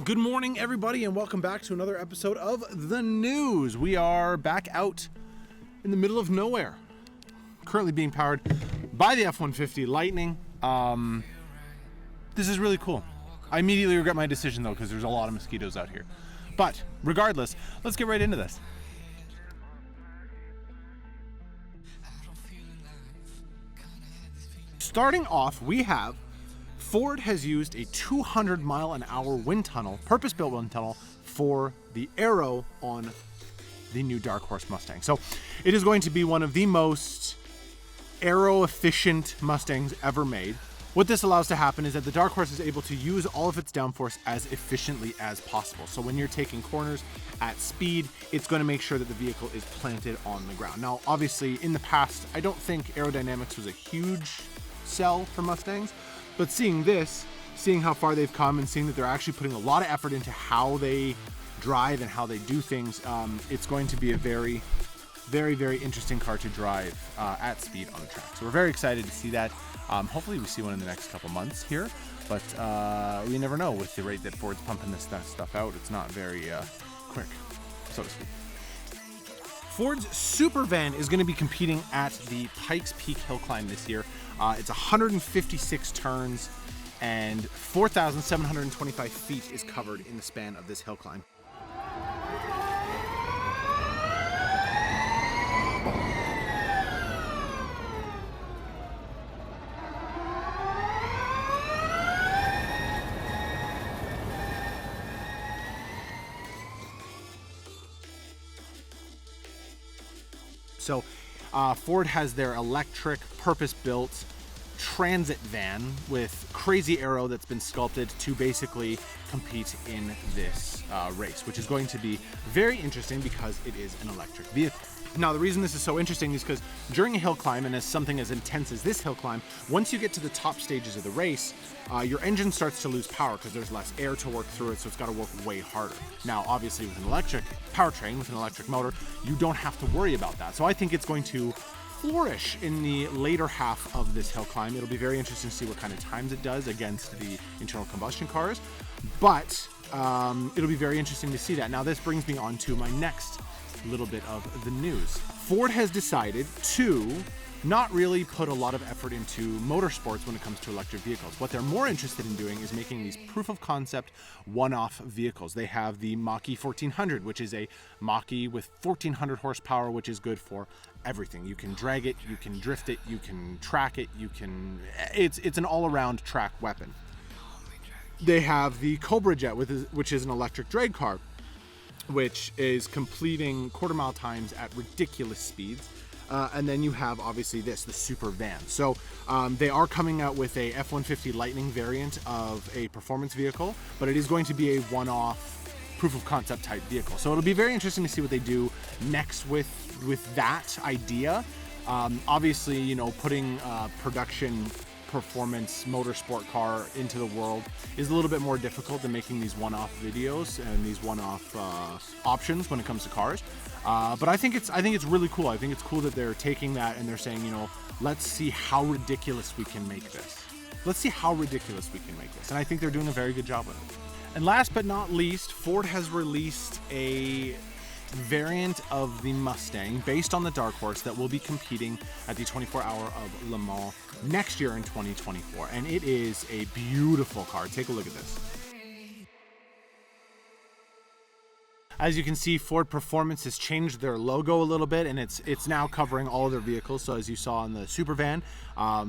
Good morning, everybody, and welcome back to another episode of The News. We are back out in the middle of nowhere, currently being powered by the F-150 Lightning. This is really cool. I immediately regret my decision, though, because there's a lot of mosquitoes out here. But regardless, let's get right into this. Starting off, we have Ford has used a 200-mile-an-hour wind tunnel, purpose-built wind tunnel, for the aero on the new Dark Horse Mustang. So it is going to be one of the most aero-efficient Mustangs ever made. What this allows to happen is that the Dark Horse is able to use all of its downforce as efficiently as possible. So when you're taking corners at speed, it's going to make sure that the vehicle is planted on the ground. Now, obviously, in the past, I don't think aerodynamics was a huge sell for Mustangs. But seeing this, seeing how far they've come and seeing that they're actually putting a lot of effort into how they drive and how they do things, it's going to be a very, very interesting car to drive at speed on the track. So we're very excited to see that. Hopefully we see one in the next couple months here, but we never know with the rate that Ford's pumping this stuff out. It's not very quick, so to speak. Ford's SuperVan is going to be competing at the Pikes Peak hill climb this year. It's 156 turns and 4,725 feet is covered in the span of this hill climb. So Ford has their electric, purpose-built transit van with crazy aero that's been sculpted to basically compete in this race, which is going to be very interesting because it is an electric vehicle. Now, the reason this is so interesting is because during a hill climb, and as something as intense as this hill climb, once you get to the top stages of the race, your engine starts to lose power because there's less air to work through it, so it's got to work way harder. Now, obviously, with an electric powertrain, with an electric motor, you don't have to worry about that. So I think it's going to flourish in the later half of this hill climb. It'll be very interesting to see what kind of times it does against the internal combustion cars, but it'll be very interesting to see that. Now, this brings me on to my next little bit of the news. Ford has decided to not really put a lot of effort into motorsports when it comes to electric vehicles. What they're more interested in doing is making these proof of concept one-off vehicles. They have the Mach-E 1400, which is a Mach-E with 1400 horsepower, which is good for everything. You can drag it, you can drift it, you can track it, it's an all-around track weapon. They have the Cobra Jet, which is an electric drag car, which is completing quarter-mile times at ridiculous speeds. And then you have, obviously, the SuperVan. So they are coming out with a F-150 Lightning variant of a performance vehicle, but it is going to be a one-off proof-of-concept type vehicle. So it'll be very interesting to see what they do next with that idea. Obviously, you know, putting production performance motorsport car into the world is a little bit more difficult than making these one-off videos and these one-off options when it comes to cars. But I think it's really cool. I think it's cool that they're taking that and they're saying, you know, let's see how ridiculous we can make this. Let's see how ridiculous we can make this. And I think they're doing a very good job with it. And last but not least, Ford has released a variant of the Mustang based on the Dark Horse that will be competing at the 24 Hour of Le Mans next year in 2024. And it is a beautiful car. Take a look at this. As you can see, Ford Performance has changed their logo a little bit, and it's now covering all of their vehicles. So as you saw on the SuperVan,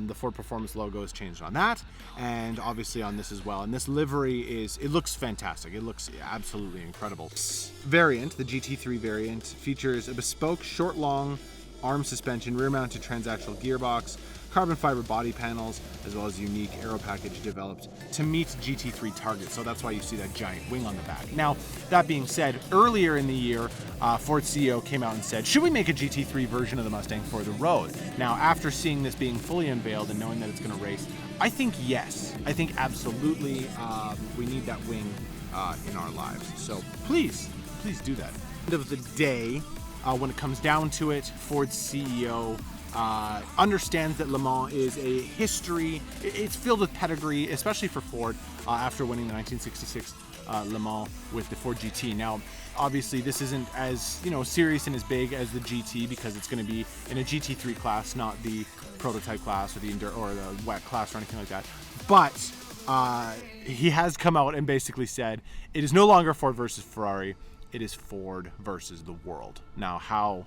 the Ford Performance logo has changed on that, and obviously on this as well. And this livery it looks fantastic. It looks absolutely incredible. This variant, the GT3 variant, features a bespoke short-long arm suspension, rear-mounted transaxle gearbox, carbon fiber body panels, as well as unique aero package developed to meet GT3 targets. So that's why you see that giant wing on the back. Now, that being said, earlier in the year, Ford CEO came out and said, should we make a GT3 version of the Mustang for the road? Now, after seeing this being fully unveiled and knowing that it's going to race, I think yes. I think absolutely we need that wing in our lives. So please do that. End of the day, When it comes down to it, Ford's CEO understands that Le Mans is a history. It's filled with pedigree, especially for Ford after winning the 1966 Le Mans with the Ford GT. Now, obviously, this isn't as serious and as big as the GT because it's going to be in a GT3 class, not the prototype class or the wet class or anything like that. But he has come out and basically said it is no longer Ford versus Ferrari. It is Ford versus the world. Now, how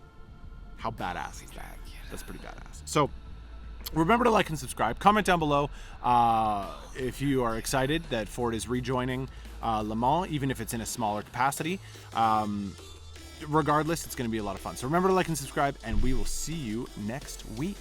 badass is that? That's pretty badass. So remember to like and subscribe. Comment down below if you are excited that Ford is rejoining Le Mans, even if it's in a smaller capacity. Regardless, it's going to be a lot of fun. So remember to like and subscribe, and we will see you next week.